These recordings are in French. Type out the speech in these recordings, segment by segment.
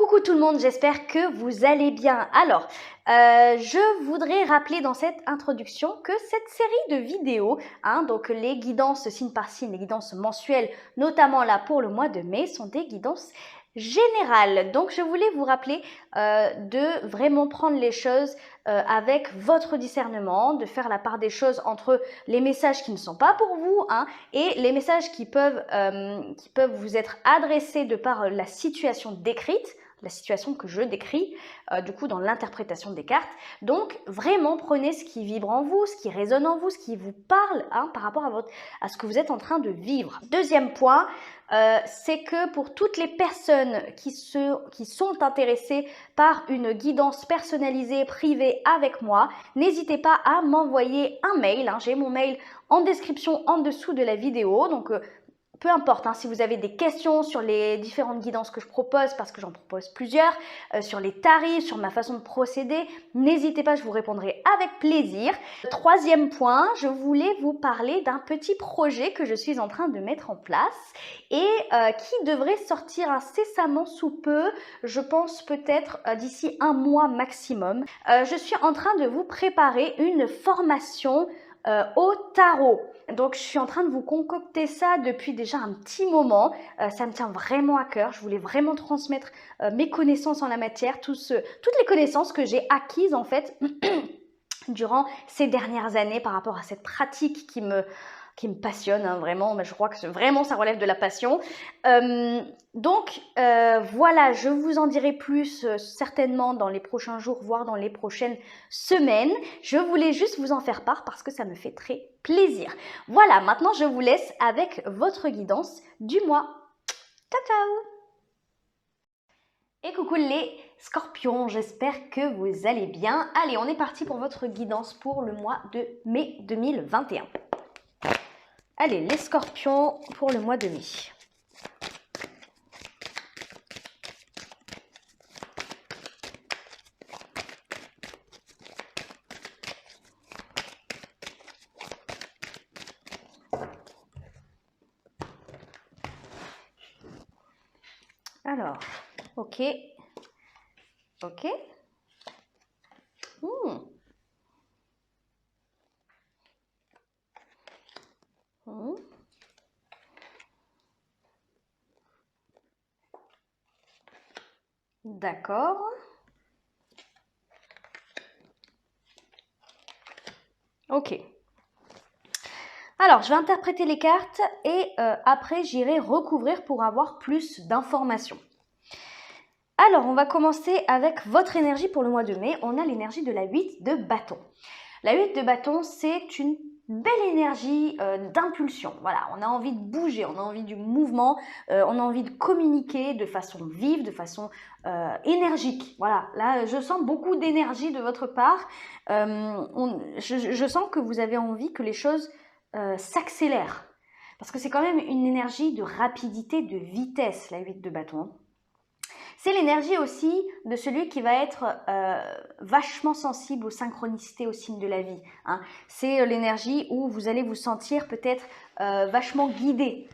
Coucou tout le monde, j'espère que vous allez bien. Alors, je voudrais rappeler dans cette introduction que cette série de vidéos, donc les guidances signe par signe, les guidances mensuelles, notamment là pour le mois de mai, sont des guidances générales. Donc, je voulais vous rappeler de vraiment prendre les choses avec votre discernement, de faire la part des choses entre les messages qui ne sont pas pour vous et les messages qui peuvent vous être adressés de par la situation décrite, la situation que je décris, du coup dans l'interprétation des cartes. Donc vraiment prenez ce qui vibre en vous, ce qui résonne en vous, ce qui vous parle par rapport à ce que vous êtes en train de vivre. Deuxième point, c'est que pour toutes les personnes qui sont intéressées par une guidance personnalisée, privée avec moi, n'hésitez pas à m'envoyer un mail. J'ai mon mail en description en dessous de la vidéo, donc peu importe, si vous avez des questions sur les différentes guidances que je propose, parce que j'en propose plusieurs, sur les tarifs, sur ma façon de procéder, n'hésitez pas, je vous répondrai avec plaisir. Troisième point, je voulais vous parler d'un petit projet que je suis en train de mettre en place et qui devrait sortir incessamment sous peu, je pense peut-être d'ici un mois maximum. Je suis en train de vous préparer une formation au tarot. Donc, je suis en train de vous concocter ça depuis déjà un petit moment. Ça me tient vraiment à cœur. Je voulais vraiment transmettre mes connaissances en la matière, toutes les connaissances que j'ai acquises en fait durant ces dernières années par rapport à cette pratique qui me passionne, vraiment. Mais je crois que vraiment ça relève de la passion. Donc voilà, je vous en dirai plus certainement dans les prochains jours, voire dans les prochaines semaines. Je voulais juste vous en faire part parce que ça me fait très plaisir. Voilà, maintenant je vous laisse avec votre guidance du mois. Ciao, ciao! Et coucou les scorpions, j'espère que vous allez bien. Allez, on est parti pour votre guidance pour le mois de mai 2021. Allez, les scorpions pour le mois de mai. Alors, ok. D'accord. Ok. Alors, je vais interpréter les cartes et après, j'irai recouvrir pour avoir plus d'informations. Alors, on va commencer avec votre énergie pour le mois de mai. On a l'énergie de la 8 de bâton. La 8 de bâton, c'est une belle énergie d'impulsion. Voilà, on a envie de bouger, on a envie du mouvement, on a envie de communiquer de façon vive, de façon énergique. Voilà, là, je sens beaucoup d'énergie de votre part. Je sens que vous avez envie que les choses s'accélèrent. Parce que c'est quand même une énergie de rapidité, de vitesse, la 8 de bâton. C'est l'énergie aussi de celui qui va être vachement sensible aux synchronicités, aux signes de la vie. C'est l'énergie où vous allez vous sentir peut-être vachement guidé.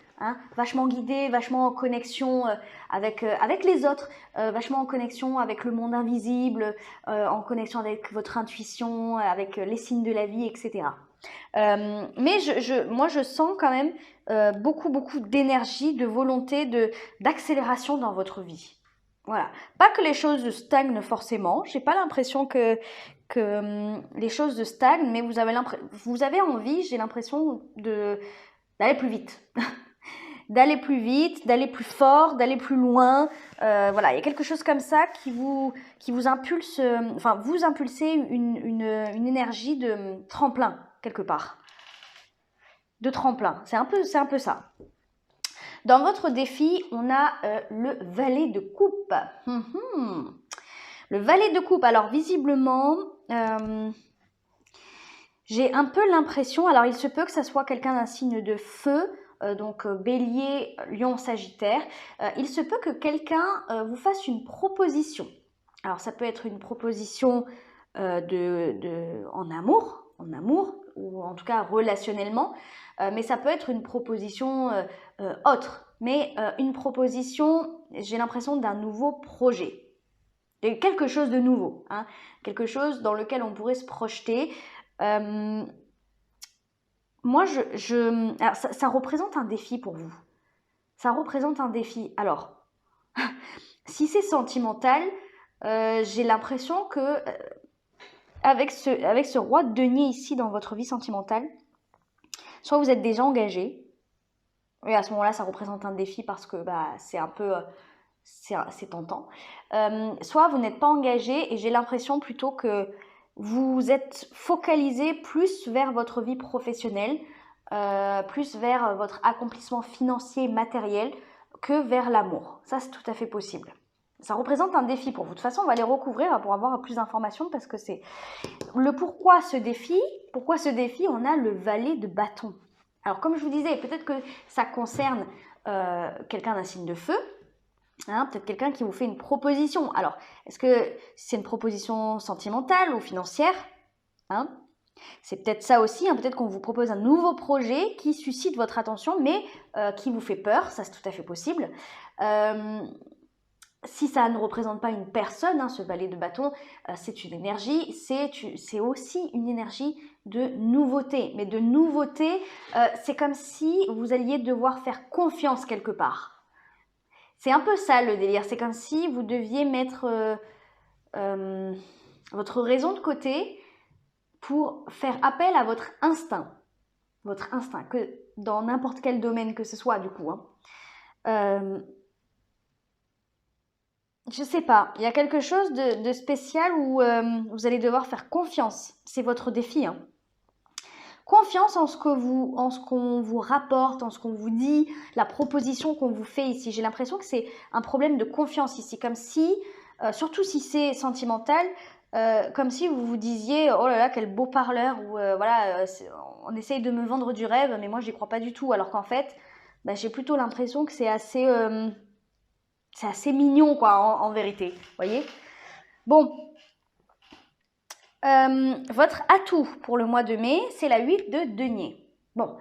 Vachement guidé, vachement en connexion avec les autres, vachement en connexion avec le monde invisible, en connexion avec votre intuition, avec les signes de la vie, etc. Mais moi, je sens quand même beaucoup d'énergie, de volonté, d'accélération dans votre vie. Voilà. Pas que les choses stagnent forcément. J'ai pas l'impression que les choses stagnent, mais vous avez envie, j'ai l'impression d'aller plus vite. D'aller plus vite, d'aller plus fort, d'aller plus loin. Voilà, il y a quelque chose comme ça qui vous impulse, vous impulsez une énergie de tremplin, quelque part. De tremplin, c'est un peu ça. Dans votre défi, on a le valet de coupe. Le valet de coupe, alors visiblement, j'ai un peu l'impression, alors il se peut que ça soit quelqu'un d'un signe de feu, donc bélier, lion, sagittaire. Il se peut que quelqu'un vous fasse une proposition. Alors ça peut être une proposition en amour, ou en tout cas relationnellement, mais ça peut être une proposition autre. mais une proposition, j'ai l'impression d'un nouveau projet. Quelque chose de nouveau, hein, quelque chose dans lequel on pourrait se projeter. Moi, alors, ça représente un défi pour vous. Ça représente un défi. Alors, si c'est sentimental, j'ai l'impression que avec ce roi de denier ici dans votre vie sentimentale, soit vous êtes déjà engagé, et à ce moment-là, ça représente un défi parce que c'est un peu... c'est tentant. Soit vous n'êtes pas engagé et j'ai l'impression plutôt que vous êtes focalisé plus vers votre vie professionnelle, plus vers votre accomplissement financier, matériel, que vers l'amour. Ça, c'est tout à fait possible. Ça représente un défi pour vous. De toute façon, on va les recouvrir pour avoir plus d'informations parce que c'est... Le pourquoi ce défi, on a le valet de bâton. Alors, comme je vous disais, peut-être que ça concerne quelqu'un d'un signe de feu, hein, peut-être quelqu'un qui vous fait une proposition. Alors, est-ce que c'est une proposition sentimentale ou financière, hein? C'est peut-être ça aussi, hein, peut-être qu'on vous propose un nouveau projet qui suscite votre attention, mais qui vous fait peur, ça c'est tout à fait possible. Si ça ne représente pas une personne, hein, ce valet de bâton, c'est une énergie, c'est aussi une énergie de nouveauté. Mais de nouveauté, c'est comme si vous alliez devoir faire confiance quelque part. C'est un peu ça le délire, c'est comme si vous deviez mettre votre raison de côté pour faire appel à votre instinct, que dans n'importe quel domaine que ce soit du coup. Je sais pas, il y a quelque chose de spécial où vous allez devoir faire confiance, c'est votre défi, hein. Confiance en ce qu'on vous rapporte, en ce qu'on vous dit, la proposition qu'on vous fait ici. J'ai l'impression que c'est un problème de confiance ici, comme si, surtout si c'est sentimental, comme si vous vous disiez oh là là quel beau parleur ou voilà on essaye de me vendre du rêve mais moi j'y crois pas du tout alors qu'en fait j'ai plutôt l'impression que c'est assez mignon quoi en vérité, voyez. Bon, votre atout pour le mois de mai c'est la 8 de denier. Bon,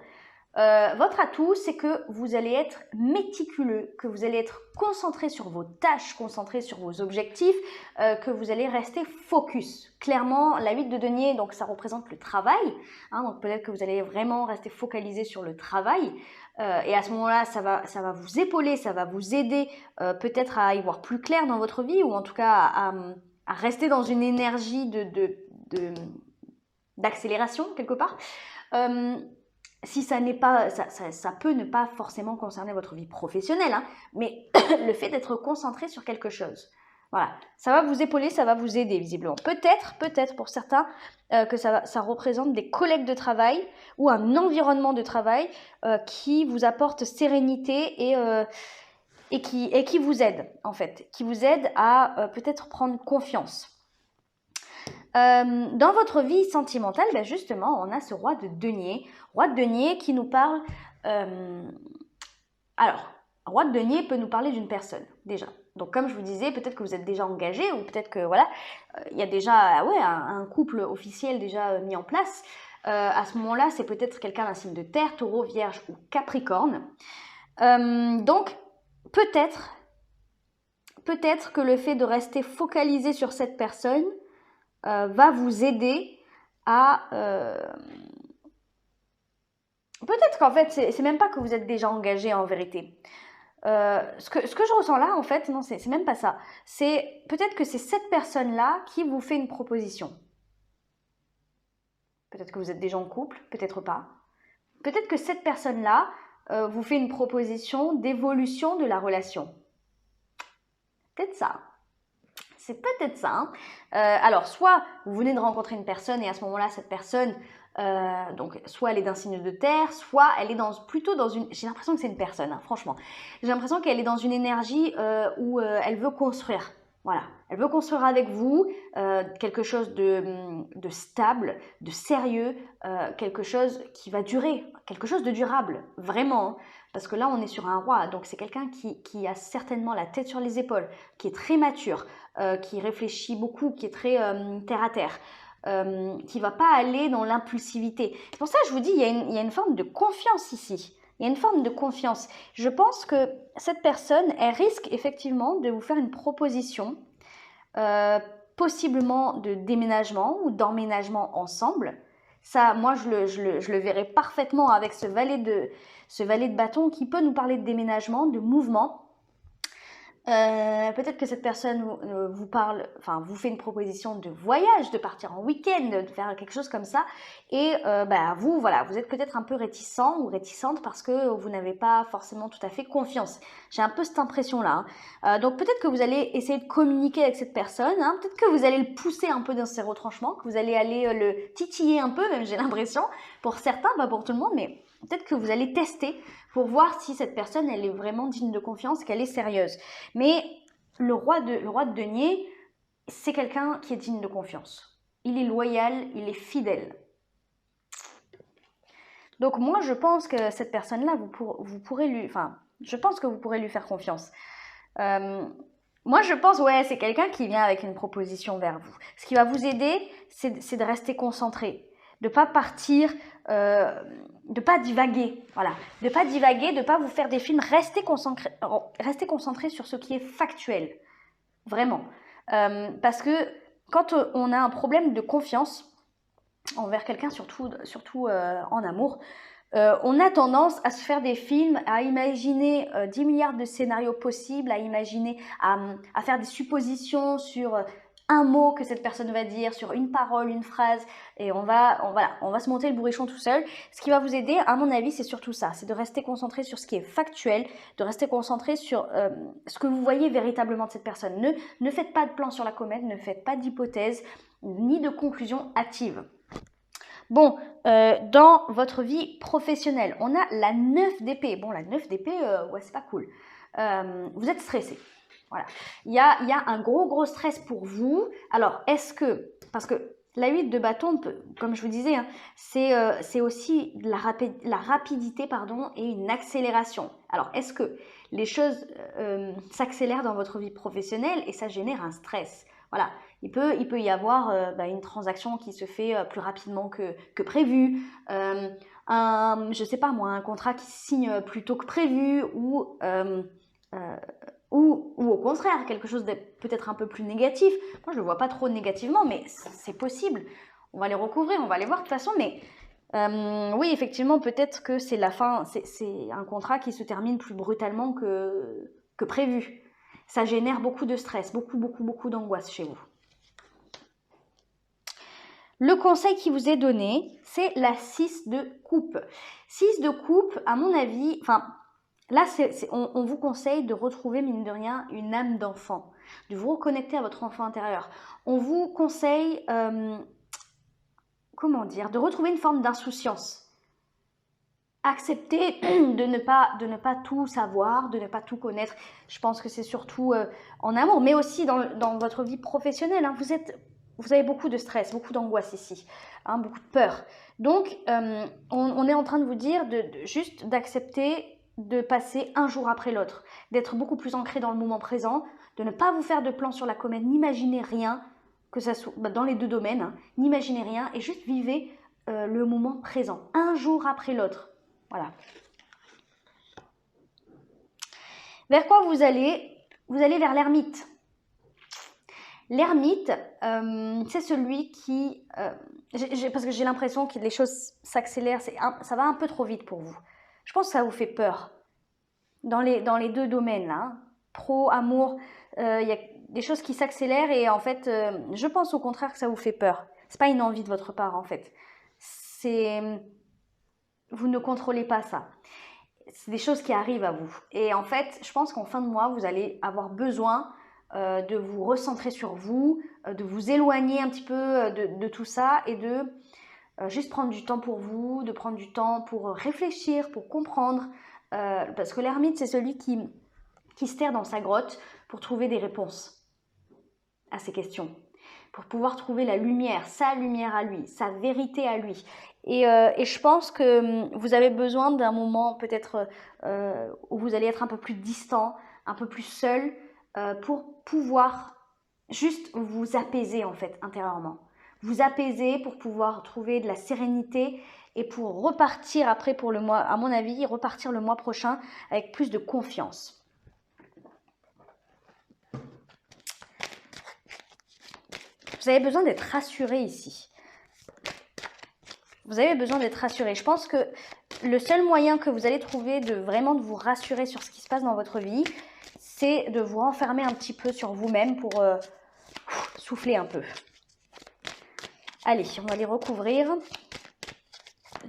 votre atout, c'est que vous allez être méticuleux, que vous allez être concentré sur vos tâches, concentré sur vos objectifs, que vous allez rester focus. Clairement, la 8 de denier, donc ça représente le travail, hein, donc peut-être que vous allez vraiment rester focalisé sur le travail, et à ce moment-là, ça va vous épauler, ça va vous aider peut-être à y voir plus clair dans votre vie, ou en tout cas à rester dans une énergie d'accélération quelque part. Si ça n'est pas, ça peut ne pas forcément concerner votre vie professionnelle, hein, mais le fait d'être concentré sur quelque chose, voilà, ça va vous épauler, ça va vous aider visiblement. Peut-être pour certains que ça représente des collègues de travail ou un environnement de travail qui vous apporte sérénité et qui vous aide en fait, qui vous aide à peut-être prendre confiance. Dans votre vie sentimentale, justement, on a ce roi de denier qui nous parle... alors, roi de denier peut nous parler d'une personne, déjà. Donc, comme je vous disais, peut-être que vous êtes déjà engagé ou peut-être que, voilà, il y a déjà un couple officiel déjà mis en place. À ce moment-là, c'est peut-être quelqu'un d'un signe de terre, taureau, vierge ou capricorne. Donc, peut-être que le fait de rester focalisé sur cette personne va vous aider à... Peut-être qu'en fait, c'est même pas que vous êtes déjà engagé en vérité. Ce que je ressens là, en fait, non, c'est même pas ça. C'est peut-être que c'est cette personne-là qui vous fait une proposition. Peut-être que vous êtes déjà en couple, peut-être pas. Peut-être que cette personne-là vous fait une proposition d'évolution de la relation. Peut-être ça. C'est peut-être ça. Hein. Alors, soit vous venez de rencontrer une personne et à ce moment-là, cette personne, donc soit elle est d'un signe de terre, soit elle est plutôt dans une... J'ai l'impression que c'est une personne, hein, franchement. J'ai l'impression qu'elle est dans une énergie où elle veut construire. Voilà, elle veut construire avec vous quelque chose de stable, de sérieux, quelque chose qui va durer, quelque chose de durable, vraiment. Hein. Parce que là, on est sur un roi, donc c'est quelqu'un qui a certainement la tête sur les épaules, qui est très mature, qui réfléchit beaucoup, qui est très terre à terre, qui ne va pas aller dans l'impulsivité. C'est pour ça que je vous dis, il y a une forme de confiance ici. Il y a une forme de confiance. Je pense que cette personne, elle risque effectivement de vous faire une proposition, possiblement de déménagement ou d'emménagement ensemble. Ça, moi, je le verrais parfaitement avec ce valet de bâton qui peut nous parler de déménagement, de mouvement. Peut-être que cette personne vous parle, enfin vous fait une proposition de voyage, de partir en week-end, de faire quelque chose comme ça. Et vous, voilà, vous êtes peut-être un peu réticent ou réticente parce que vous n'avez pas forcément tout à fait confiance. J'ai un peu cette impression-là. Donc peut-être que vous allez essayer de communiquer avec cette personne. Peut-être que vous allez le pousser un peu dans ses retranchements, que vous allez aller le titiller un peu, même j'ai l'impression. Pour certains, pas pour tout le monde, mais peut-être que vous allez tester pour voir si cette personne, elle est vraiment digne de confiance, qu'elle est sérieuse. Mais le roi de denier, c'est quelqu'un qui est digne de confiance. Il est loyal, il est fidèle. Donc moi, je pense que cette personne-là, vous pourrez lui... Enfin, je pense que vous pourrez lui faire confiance. Moi, je pense, ouais, c'est quelqu'un qui vient avec une proposition vers vous. Ce qui va vous aider, c'est de rester concentré, de ne pas partir, de pas divaguer, voilà, de pas divaguer, de pas vous faire des films. Restez concentré sur ce qui est factuel, vraiment, parce que quand on a un problème de confiance envers quelqu'un, surtout en amour, on a tendance à se faire des films, à imaginer 10 milliards de scénarios possibles, à imaginer, à faire des suppositions sur un mot que cette personne va dire, sur une parole, une phrase, et on va se monter le bourrichon tout seul. Ce qui va vous aider, à mon avis, c'est surtout ça, c'est de rester concentré sur ce qui est factuel, de rester concentré sur ce que vous voyez véritablement de cette personne. Ne faites pas de plan sur la comète, ne faites pas d'hypothèse, ni de conclusion hâtive. Bon, dans votre vie professionnelle, on a la 9 d'épée. Bon, la 9 d'épée, ouais, c'est pas cool. Vous êtes stressé. Voilà. Il y a un gros stress pour vous. Alors, est-ce que... Parce que la 8 de bâton, comme je vous disais, hein, c'est aussi la rapidité pardon, et une accélération. Alors, est-ce que les choses s'accélèrent dans votre vie professionnelle et ça génère un stress? Voilà. Il peut y avoir une transaction qui se fait plus rapidement que prévu, je sais pas moi, un contrat qui se signe plus tôt que prévu ou au contraire, quelque chose de peut-être un peu plus négatif. Moi, je le vois pas trop négativement, mais c'est possible. On va les recouvrir, on va les voir de toute façon, mais oui, effectivement, peut-être que c'est la fin, c'est un contrat qui se termine plus brutalement que prévu. Ça génère beaucoup de stress, beaucoup d'angoisse chez vous. Le conseil qui vous est donné, c'est la 6 de coupe. 6 de coupe, à mon avis, enfin, là, on vous conseille de retrouver, mine de rien, une âme d'enfant, de vous reconnecter à votre enfant intérieur. On vous conseille, comment dire, de retrouver une forme d'insouciance. Accepter de ne pas tout savoir, de ne pas tout connaître. Je pense que c'est surtout en amour, mais aussi dans votre vie professionnelle. Hein. Vous avez beaucoup de stress, beaucoup d'angoisse ici, hein, beaucoup de peur. Donc, on est en train de vous dire juste d'accepter de passer un jour après l'autre, d'être beaucoup plus ancré dans le moment présent, de ne pas vous faire de plan sur la comète, n'imaginez rien, que ça soit dans les deux domaines, hein, n'imaginez rien et juste vivez le moment présent, un jour après l'autre. Voilà. Vers quoi vous allez? Vous allez vers l'ermite. L'ermite, c'est celui qui... parce que j'ai l'impression que les choses s'accélèrent, ça va un peu trop vite pour vous. Je pense que ça vous fait peur. Dans les deux domaines, là, hein, pro, amour, il y a des choses qui s'accélèrent et en fait, je pense au contraire que ça vous fait peur. C'est pas une envie de votre part, en fait. Vous ne contrôlez pas ça. C'est des choses qui arrivent à vous. Et en fait, je pense qu'en fin de mois, vous allez avoir besoin de vous recentrer sur vous, de vous éloigner un petit peu de tout ça et de juste prendre du temps pour vous, de prendre du temps pour réfléchir, pour comprendre. Parce que l'ermite, c'est celui qui se terre dans sa grotte pour trouver des réponses à ces questions, pour pouvoir trouver la lumière, sa lumière à lui, sa vérité à lui. Et je pense que vous avez besoin d'un moment peut-être où vous allez être un peu plus distant, un peu plus seul, pour pouvoir juste vous apaiser en fait intérieurement. Vous apaiser pour pouvoir trouver de la sérénité et pour repartir après pour le mois, à mon avis, repartir le mois prochain avec plus de confiance. Vous avez besoin d'être rassuré ici. Vous avez besoin d'être rassuré. Je pense que le seul moyen que vous allez trouver de vraiment de vous rassurer sur ce qui se passe dans votre vie, c'est de vous renfermer un petit peu sur vous-même pour souffler un peu. Allez, on va les recouvrir.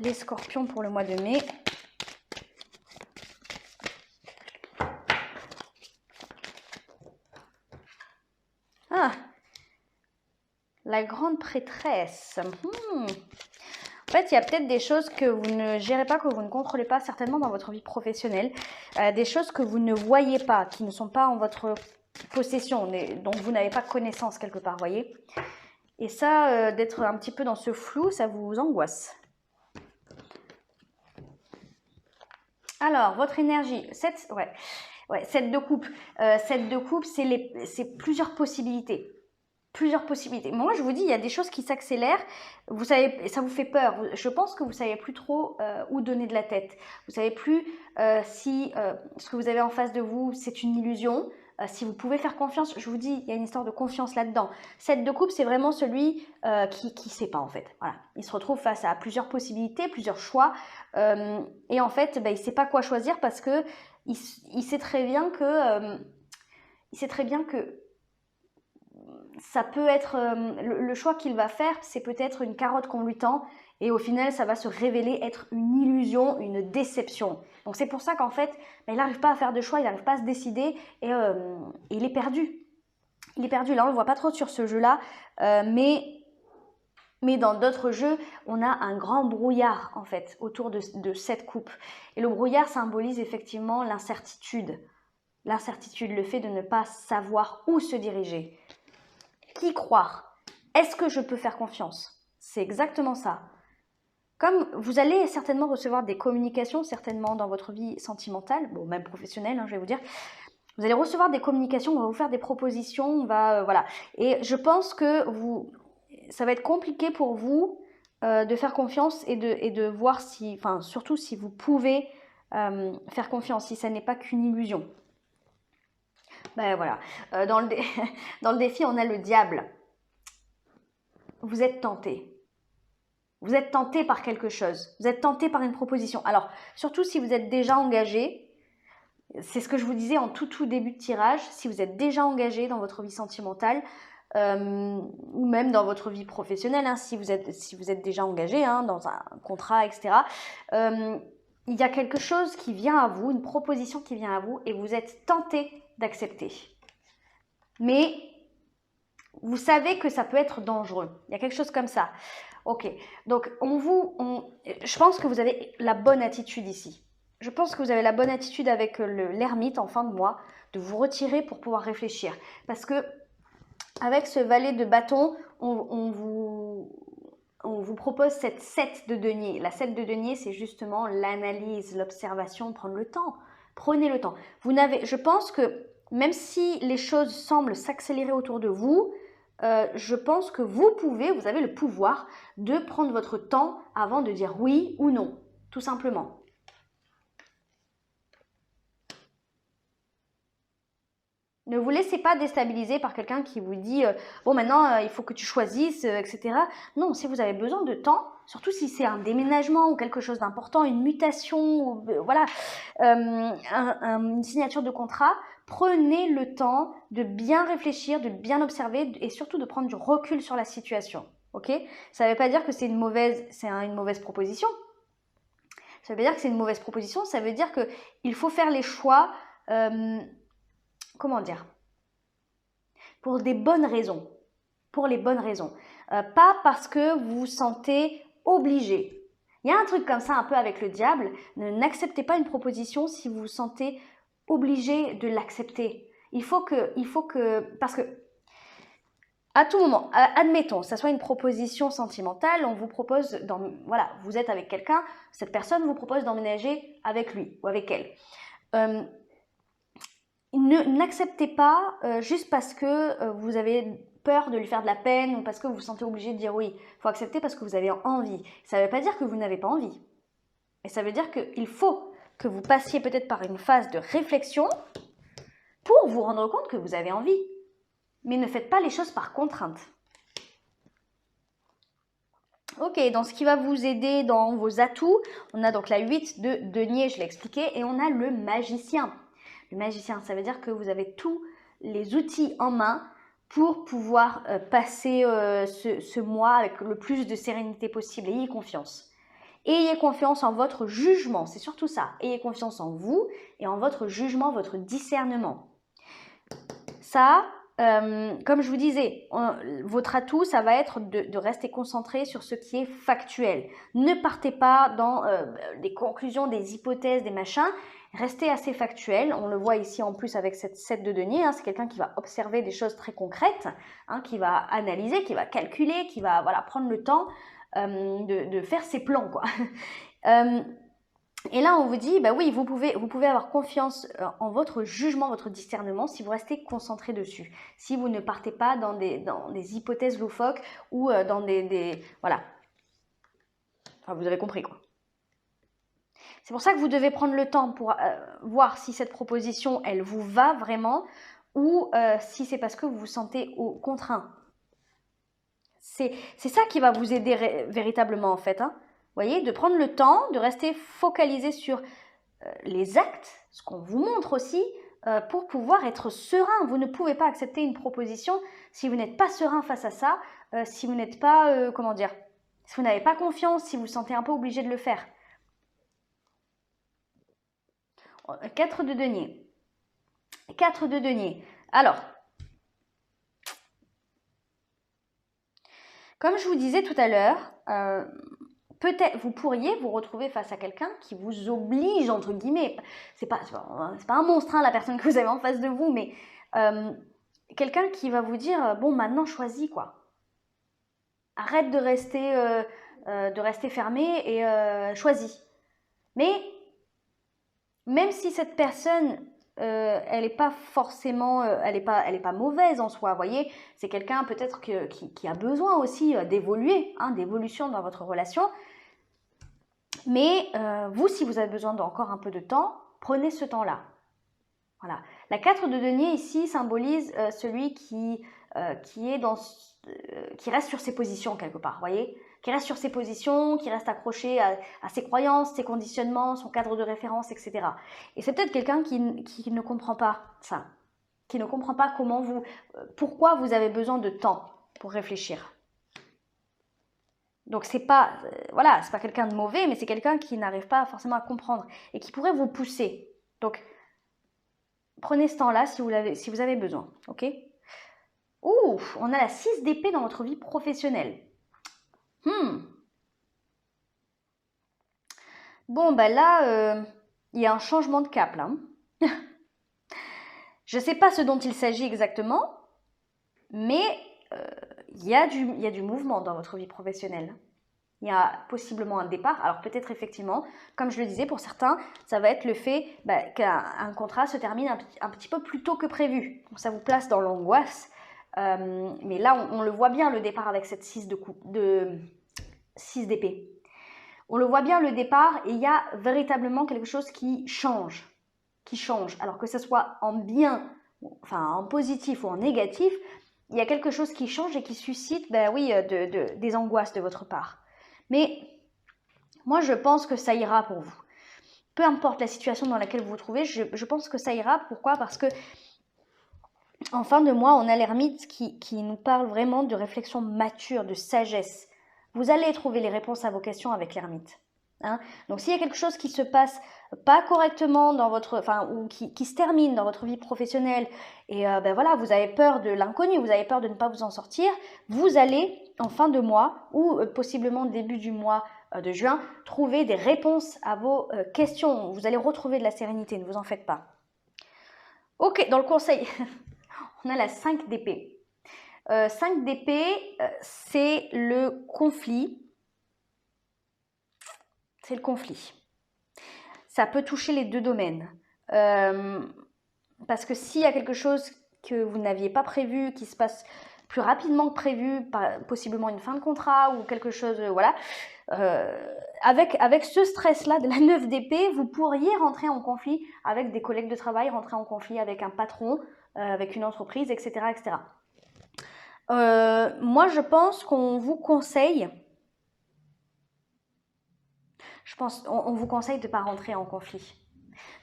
Les scorpions pour le mois de mai. Ah, la grande prêtresse. En fait, il y a peut-être des choses que vous ne gérez pas, que vous ne contrôlez pas, certainement dans votre vie professionnelle. Des choses que vous ne voyez pas, qui ne sont pas en votre possession, dont vous n'avez pas connaissance quelque part, voyez. Et ça, d'être un petit peu dans ce flou, ça vous angoisse. Alors, votre énergie, 7 de coupe. 7 de coupe, c'est plusieurs possibilités. Plusieurs possibilités. Moi, je vous dis, il y a des choses qui s'accélèrent. Vous savez, ça vous fait peur. Je pense que vous ne savez plus trop où donner de la tête. Vous ne savez plus si ce que vous avez en face de vous, c'est une illusion. Si vous pouvez faire confiance, je vous dis, il y a une histoire de confiance là-dedans. 7 de coupe, c'est vraiment celui qui ne sait pas en fait. Voilà. Il se retrouve face à plusieurs possibilités, plusieurs choix. Et en fait, il ne sait pas quoi choisir parce que il sait très bien que... ça peut être le choix qu'il va faire, c'est peut-être une carotte qu'on lui tend et au final ça va se révéler être une illusion, une déception. Donc c'est pour ça qu'en fait il n'arrive pas à faire de choix, il n'arrive pas à se décider et il est perdu. Il est perdu, là on ne le voit pas trop sur ce jeu-là, mais dans d'autres jeux, on a un grand brouillard en fait autour de cette coupe. Et le brouillard symbolise effectivement l'incertitude. L'incertitude, le fait de ne pas savoir où se diriger. Qui croire? Est-ce que je peux faire confiance? C'est exactement ça. Comme vous allez certainement recevoir des communications, certainement dans votre vie sentimentale, bon, même professionnelle, je vais vous dire, vous allez recevoir des communications, on va vous faire des propositions, on va, voilà. Et je pense que ça va être compliqué pour vous de faire confiance et de voir si, enfin, surtout si vous pouvez faire confiance, si ça n'est pas qu'une illusion. Ben voilà, dans le défi, on a le diable. Vous êtes tenté. Vous êtes tenté par quelque chose. Vous êtes tenté par une proposition. Alors, surtout si vous êtes déjà engagé, c'est ce que je vous disais en tout début de tirage, si vous êtes déjà engagé dans votre vie sentimentale, ou même dans votre vie professionnelle, si vous êtes déjà engagé dans un contrat, etc., il y a quelque chose qui vient à vous, une proposition qui vient à vous, et vous êtes tenté d'accepter. Mais vous savez que ça peut être dangereux. Il y a quelque chose comme ça. Ok, donc je pense que vous avez la bonne attitude ici. Je pense que vous avez la bonne attitude avec l'ermite en fin de mois, de vous retirer pour pouvoir réfléchir. Parce que avec ce valet de bâton, on vous propose cette 7 de denier. La 7 de denier, c'est justement l'analyse, l'observation, prendre le temps. Prenez le temps. Je pense que même si les choses semblent s'accélérer autour de vous, je pense que vous avez le pouvoir de prendre votre temps avant de dire oui ou non, tout simplement. Ne vous laissez pas déstabiliser par quelqu'un qui vous dit bon maintenant il faut que tu choisisses, etc. Non, si vous avez besoin de temps, surtout si c'est un déménagement ou quelque chose d'important, une mutation, ou, voilà, une signature de contrat, prenez le temps de bien réfléchir, de bien observer et surtout de prendre du recul sur la situation. Ok? Ça ne veut pas dire que c'est une mauvaise proposition. Ça veut pas dire que c'est une mauvaise proposition, ça veut dire qu'il faut faire les choix. Comment dire? Pour des bonnes raisons. Pour les bonnes raisons. Pas parce que vous vous sentez obligé. Il y a un truc comme ça un peu avec le diable. N'acceptez pas une proposition si vous vous sentez obligé de l'accepter. Il faut que, parce que à tout moment, admettons, ça soit une proposition sentimentale, on vous propose, voilà, vous êtes avec quelqu'un, cette personne vous propose d'emménager avec lui ou avec elle. N'acceptez pas juste parce que vous avez peur de lui faire de la peine ou parce que vous vous sentez obligé de dire oui. Il faut accepter parce que vous avez envie. Ça ne veut pas dire que vous n'avez pas envie. Mais ça veut dire qu'il faut que vous passiez peut-être par une phase de réflexion pour vous rendre compte que vous avez envie. Mais ne faites pas les choses par contrainte. Ok, dans ce qui va vous aider dans vos atouts, on a donc la 8 de denier, je l'ai expliqué, et on a le magicien. Le magicien, ça veut dire que vous avez tous les outils en main pour pouvoir passer ce mois avec le plus de sérénité possible. Ayez confiance. Ayez confiance en votre jugement, c'est surtout ça. Ayez confiance en vous et en votre jugement, votre discernement. Ça, comme je vous disais, votre atout, ça va être de rester concentré sur ce qui est factuel. Ne partez pas dans des conclusions, des hypothèses, des machins. Restez assez factuel. On le voit ici en plus avec cette 7 de denier. Hein, c'est quelqu'un qui va observer des choses très concrètes, hein, qui va analyser, qui va calculer, qui va prendre le temps de faire ses plans, quoi. Et là, on vous dit, bah oui, vous pouvez avoir confiance en votre jugement, votre discernement, si vous restez concentré dessus. Si vous ne partez pas dans des hypothèses loufoques ou dans voilà. Enfin, vous avez compris, quoi. C'est pour ça que vous devez prendre le temps pour voir si cette proposition, elle vous va vraiment ou si c'est parce que vous vous sentez contraint. C'est ça qui va vous aider véritablement, en fait, hein. Vous voyez, de prendre le temps, de rester focalisé sur les actes, ce qu'on vous montre aussi, pour pouvoir être serein. Vous ne pouvez pas accepter une proposition si vous n'êtes pas serein face à ça, si vous n'êtes pas, comment dire, si vous n'avez pas confiance, si vous vous sentez un peu obligé de le faire. 4 de denier. 4 de denier. Alors, comme je vous disais tout à l'heure, peut-être vous pourriez vous retrouver face à quelqu'un qui vous oblige, entre guillemets. C'est pas un monstre, hein, la personne que vous avez en face de vous, mais quelqu'un qui va vous dire bon, maintenant choisis, quoi. Arrête de rester fermé et choisis. Mais même si cette personne elle n'est pas forcément, elle est pas mauvaise en soi, vous voyez, c'est quelqu'un peut-être qui a besoin aussi d'évoluer, hein, d'évolution dans votre relation. Mais vous, si vous avez besoin d'encore un peu de temps, prenez ce temps-là. Voilà. La 4 de denier ici symbolise celui qui reste sur ses positions quelque part, vous voyez, qui reste sur ses positions, qui reste accroché à ses croyances, ses conditionnements, son cadre de référence, etc. Et c'est peut-être quelqu'un qui ne comprend pas ça, qui ne comprend pas pourquoi vous avez besoin de temps pour réfléchir. Donc c'est pas, voilà, c'est pas quelqu'un de mauvais, mais c'est quelqu'un qui n'arrive pas forcément à comprendre et qui pourrait vous pousser. Donc prenez ce temps-là si vous avez besoin, ok? Ouh, on a la 6 d'épée dans votre vie professionnelle. Bon, bah là, il y a un changement de cap, là. Je ne sais pas ce dont il s'agit exactement, mais il y a du mouvement dans votre vie professionnelle. Il y a possiblement un départ. Alors peut-être effectivement, comme je le disais, pour certains, ça va être le fait qu'un contrat se termine un petit peu plus tôt que prévu. Donc ça vous place dans l'angoisse. Mais là, on le voit bien, le départ avec cette 6 d'épée. On le voit bien, le départ, et il y a véritablement quelque chose qui change. Alors que ce soit en bien, enfin en positif ou en négatif, il y a quelque chose qui change et qui suscite, des angoisses de votre part. Mais moi, je pense que ça ira pour vous. Peu importe la situation dans laquelle vous vous trouvez, je pense que ça ira. Pourquoi? Parce que en fin de mois, on a l'ermite qui nous parle vraiment de réflexion mature, de sagesse. Vous allez trouver les réponses à vos questions avec l'ermite. Hein? Donc s'il y a quelque chose qui se passe pas correctement dans votre, ou qui se termine dans votre vie professionnelle et vous avez peur de l'inconnu, vous avez peur de ne pas vous en sortir, vous allez en fin de mois ou possiblement début du mois de juin trouver des réponses à vos questions. Vous allez retrouver de la sérénité, ne vous en faites pas. Ok, dans le conseil, on a la 5 d'épée. 5 d'épée, c'est le conflit. C'est le conflit. Ça peut toucher les deux domaines. parce que s'il y a quelque chose que vous n'aviez pas prévu, qui se passe plus rapidement que prévu, possiblement une fin de contrat ou quelque chose, voilà, avec ce stress-là de la 9 d'épée, vous pourriez rentrer en conflit avec des collègues de travail, rentrer en conflit avec un patron, avec une entreprise, etc. etc. Moi, je pense qu'on vous conseille, on vous conseille de ne pas rentrer en conflit.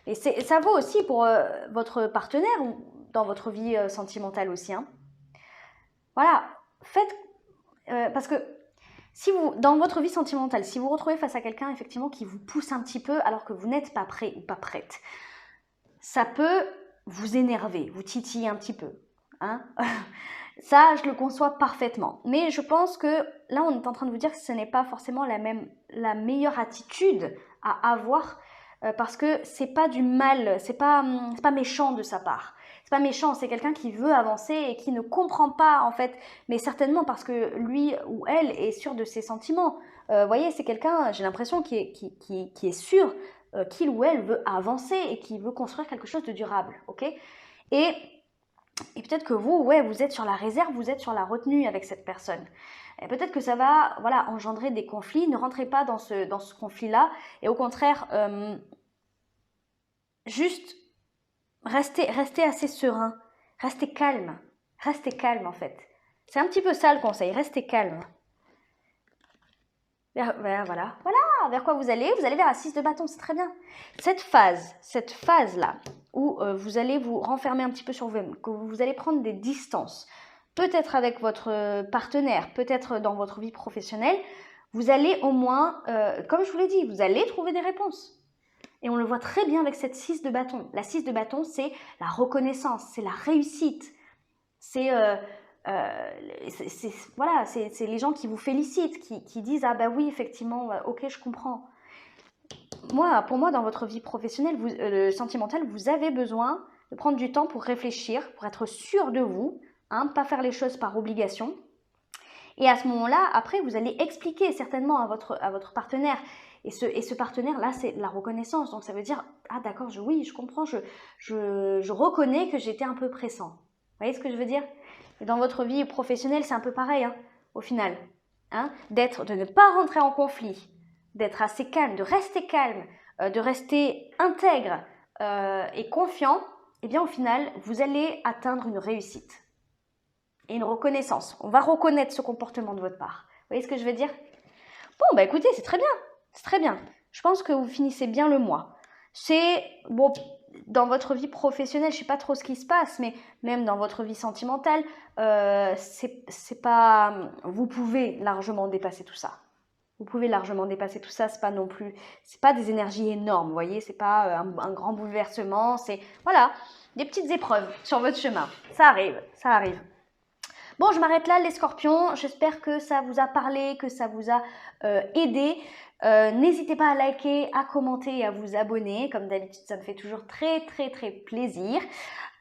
Et ça vaut aussi pour votre partenaire ou dans votre vie sentimentale aussi. Hein. Voilà, faites, parce que si vous, dans votre vie sentimentale, si vous vous retrouvez face à quelqu'un effectivement qui vous pousse un petit peu alors que vous n'êtes pas prêt ou pas prête, ça peut vous énerver, vous titiller un petit peu. Hein. Ça, je le conçois parfaitement. Mais je pense que là, on est en train de vous dire que ce n'est pas forcément la meilleure attitude à avoir parce que c'est pas du mal, c'est pas méchant de sa part. C'est pas méchant, c'est quelqu'un qui veut avancer et qui ne comprend pas en fait, mais certainement parce que lui ou elle est sûr de ses sentiments. Vous voyez, c'est quelqu'un, j'ai l'impression, qui est sûr qu'il ou elle veut avancer et qui veut construire quelque chose de durable, ok? Et peut-être que vous, ouais, vous êtes sur la réserve, vous êtes sur la retenue avec cette personne. Et peut-être que ça va, voilà, engendrer des conflits. Ne rentrez pas dans ce conflit-là. Et au contraire, juste restez assez serein, restez calme en fait. C'est un petit peu ça le conseil, restez calme. Voilà, vers quoi vous allez vers la 6 de bâton, c'est très bien. Cette phase-là, où vous allez vous renfermer un petit peu sur vous-même, que vous allez prendre des distances, peut-être avec votre partenaire, peut-être dans votre vie professionnelle, vous allez au moins, comme je vous l'ai dit, vous allez trouver des réponses. Et on le voit très bien avec cette 6 de bâton. La 6 de bâton, c'est la reconnaissance, c'est la réussite. C'est voilà, c'est les gens qui vous félicitent, qui disent « Ah bah oui, effectivement, ok, je comprends ». Pour moi, dans votre vie professionnelle, sentimentale, vous avez besoin de prendre du temps pour réfléchir, pour être sûr de vous, hein, pas faire les choses par obligation. Et à ce moment-là, après, vous allez expliquer certainement à votre partenaire. Et ce partenaire-là, c'est la reconnaissance. Donc, ça veut dire, ah d'accord, oui, je comprends, je reconnais que j'étais un peu pressant. Vous voyez ce que je veux dire? Et dans votre vie professionnelle, c'est un peu pareil, hein, au final. Hein, de ne pas rentrer en conflit, d'être assez calme, de rester intègre et confiant, et bien au final, vous allez atteindre une réussite et une reconnaissance. On va reconnaître ce comportement de votre part. Vous voyez ce que je veux dire? Bon, bah écoutez, c'est très bien. C'est très bien. Je pense que vous finissez bien le mois. C'est, bon, dans votre vie professionnelle, je ne sais pas trop ce qui se passe, mais même dans votre vie sentimentale, c'est pas... Vous pouvez largement dépasser tout ça. Vous pouvez largement dépasser tout ça, c'est pas non plus... C'est pas des énergies énormes, vous voyez, c'est pas un grand bouleversement, c'est... Voilà, des petites épreuves sur votre chemin. Ça arrive, ça arrive. Bon, je m'arrête là les scorpions, j'espère que ça vous a parlé, que ça vous a aidé. N'hésitez pas à liker, à commenter et à vous abonner. Comme d'habitude, ça me fait toujours très très très plaisir.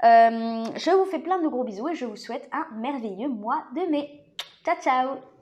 Je vous fais plein de gros bisous et je vous souhaite un merveilleux mois de mai. Ciao ciao!